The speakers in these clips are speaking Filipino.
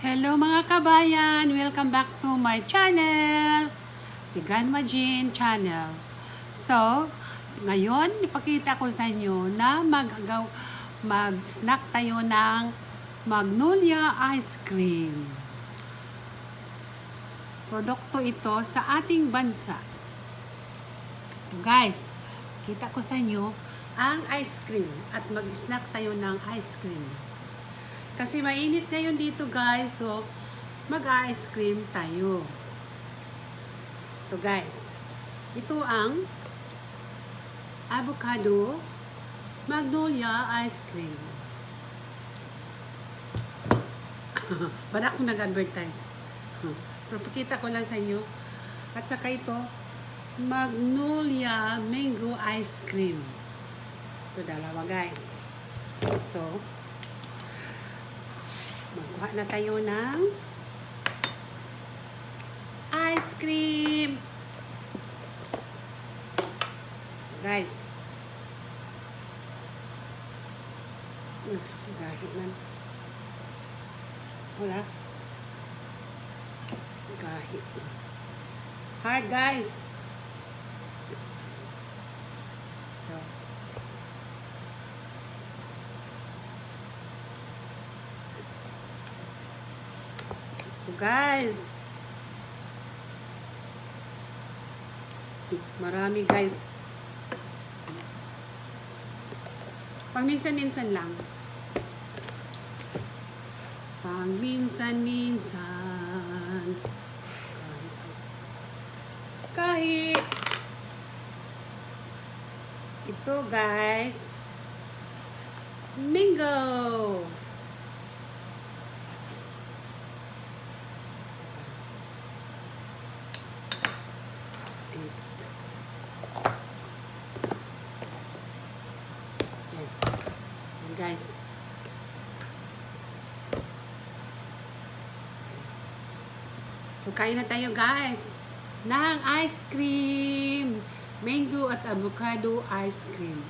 Hello mga kabayan! Welcome back to my channel! Si Grandma Jean Channel. So, ngayon, ipakita ko sa inyo na mag-snack tayo ng Magnolia Ice Cream. Produkto ito sa ating bansa. So guys, kita ko sa inyo ang ice cream at mag-snack tayo ng ice cream. Kasi mainit ngayon dito guys, so mag-ice cream tayo. Ito guys, ito ang avocado magnolia ice cream. Ba't ako nag-advertise? Pero pakita ko lang sa inyo. At saka ito, magnolia mango ice cream. Ito dalawa guys. So, magkuha na tayo ng ice cream. Guys. Gahit man. Wala. Gahit. Hard guys. Guys, marami guys. Pang minsan-minsan lang. Pang minsan-minsan. Kahit ito guys, mango. Guys, so kain na tayo guys ng ice cream, mango at avocado ice cream.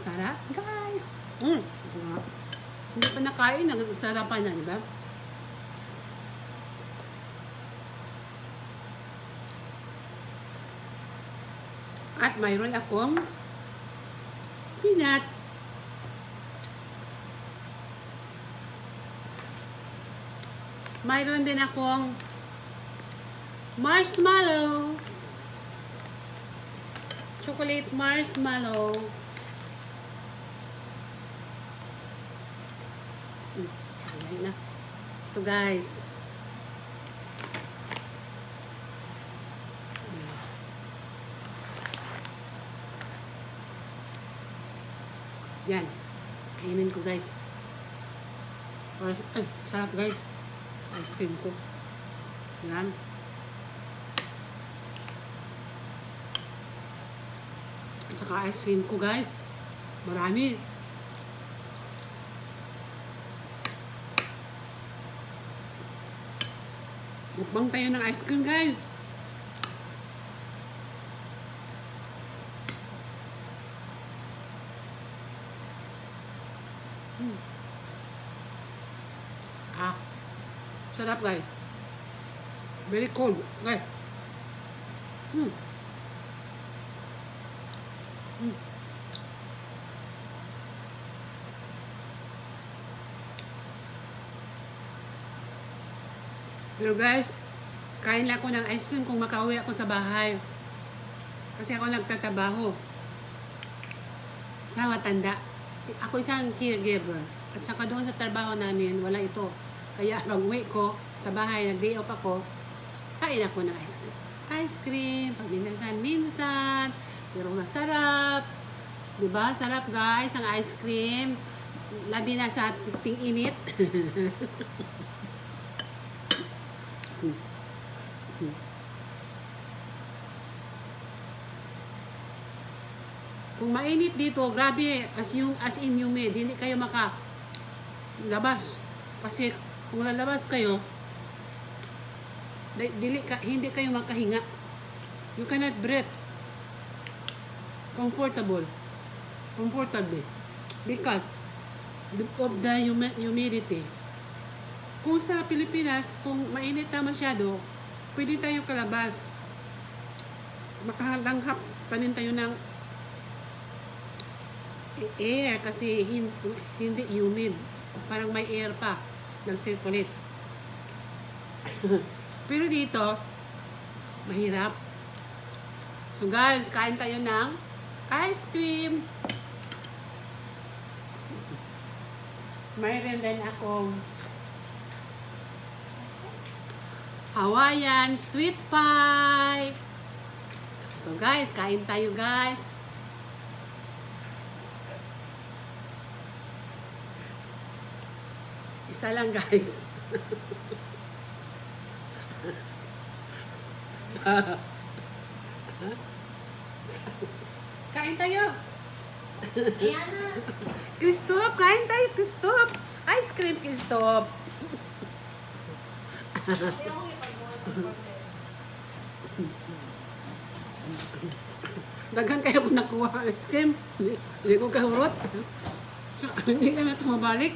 Sarap guys. Hindi pa nakain, nagsarapan na, diba? At mayroon akong peanut. Mayroon din akong marshmallow. Chocolate marshmallow. Ayan na. Ito guys. Yan. Kainin ko guys. Ay, sarap guys. Ice cream ko. Yan. At saka ice cream ko guys. Marami. Mukbang tayo ng ice cream guys. Sarap guys. Very cold. Okay. Pero guys, kain lang ako ng ice cream kung makauwi ako sa bahay. Kasi ako nagtatrabaho sa matanda. Ako isang caregiver. At saka doon sa trabaho namin, wala ito. Kaya pag-uwi ko sa bahay, nag-day off ako, kain ako ng ice cream. Ice cream, pag minsan-minsan, pero masarap. Diba? Sarap guys, ang ice cream. Labi na sa ting-init. Kung mainit dito, grabe, as in humid, hindi kayo makalabas. Kasi kung lalabas kayo, hindi kayo makahinga. You cannot breathe. Comfortably. because of the humidity. Kung sa Pilipinas, kung mainit na masyado, pwede tayong kalabas. Makalanghap pa rin tayo ng air kasi hindi humid. Parang may air pa nag-circulate. Pero dito, mahirap. So guys, kain tayo ng ice cream. Mayroon din akong Hawaiian sweet pie. So guys, kain tayo guys. Isa lang guys. Kain tayo. Ayan na. Christoph, kain tayo Christoph. Ice cream Christoph. Kaya ko ipag-bukas ng order. Daghan kayo kung nakuha ang ice cream. Hindi ko kahurot. Hindi kami tumabalik.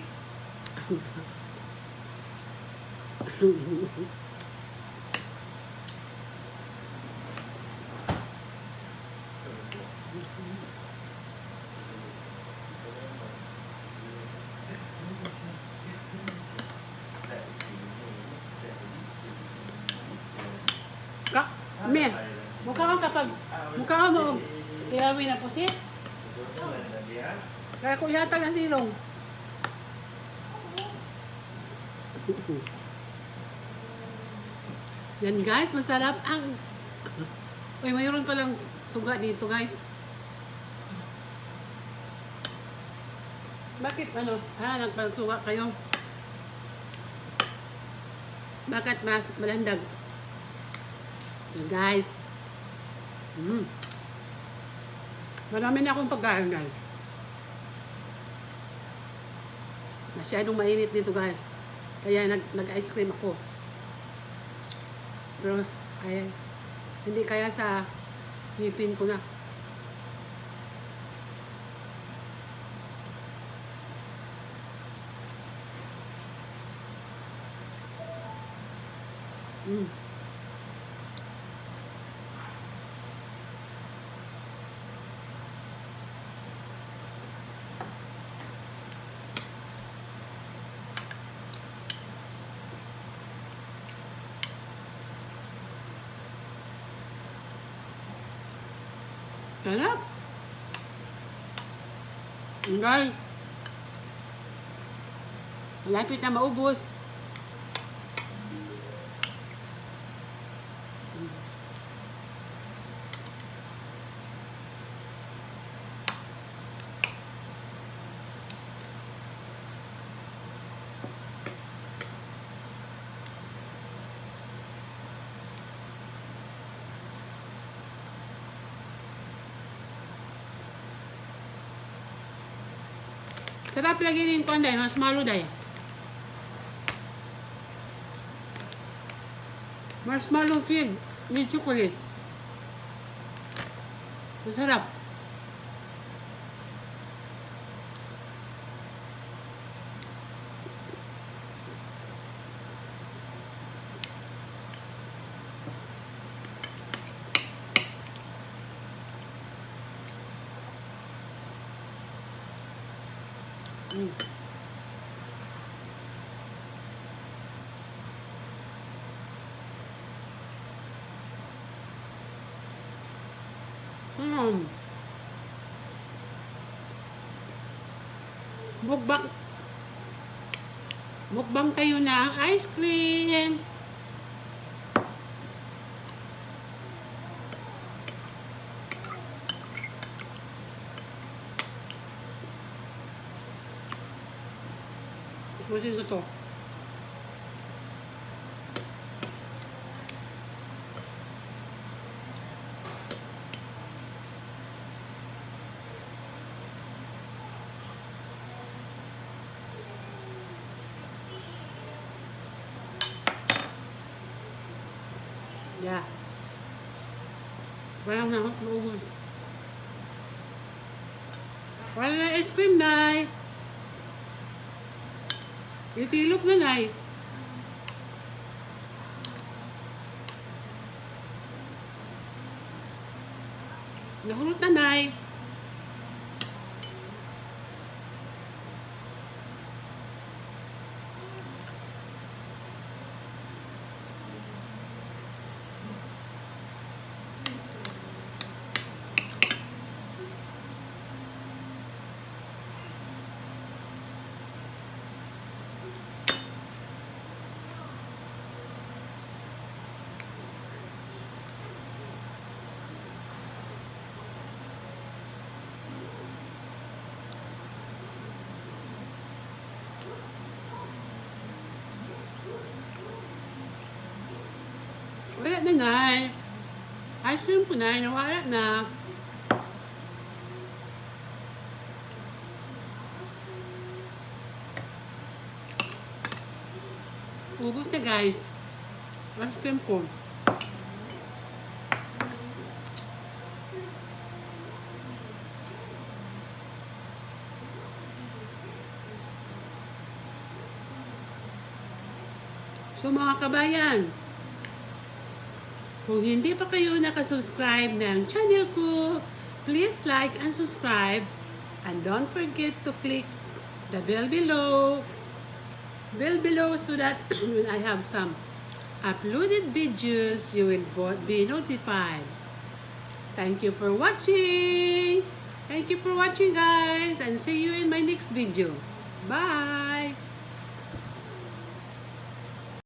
Me, mukha ka mo ilawin na pusit. Kaya ko yata ng silong. Yan guys, masarap ang... Uy, mayroon palang suga dito guys. Bakit ano? Nagpagsuga kayo? Bakit mas malandag? Yan guys. Marami na akong pagkain guys. Masyadong mainit dito guys. Kaya nag-ice cream ako. Pero ay, hindi kaya sa ngipin ko na. Sarap. Guys, malapit na maubos. Sarap lagi din ko anday, marshmallow day. Marshmallow filled with chocolate. Masarap. Mukbang. Mukbang tayo ng ice cream. Pusin ko to. Yeah. Parang naubos. Wala na ice cream, Nay. Itilok na, Nay. Nahulot na, Nay. Wala na, Nay. Ice cream ko, Nay. Nawala na. Ubus na, guys. Ice cream ko. So, mga kabayan, kung hindi pa kayo nakasubscribe ng channel ko, please like and subscribe. And don't forget to click the bell below. Bell below so that when I have some uploaded videos, you will be notified. Thank you for watching. Thank you for watching, guys. And see you in my next video. Bye.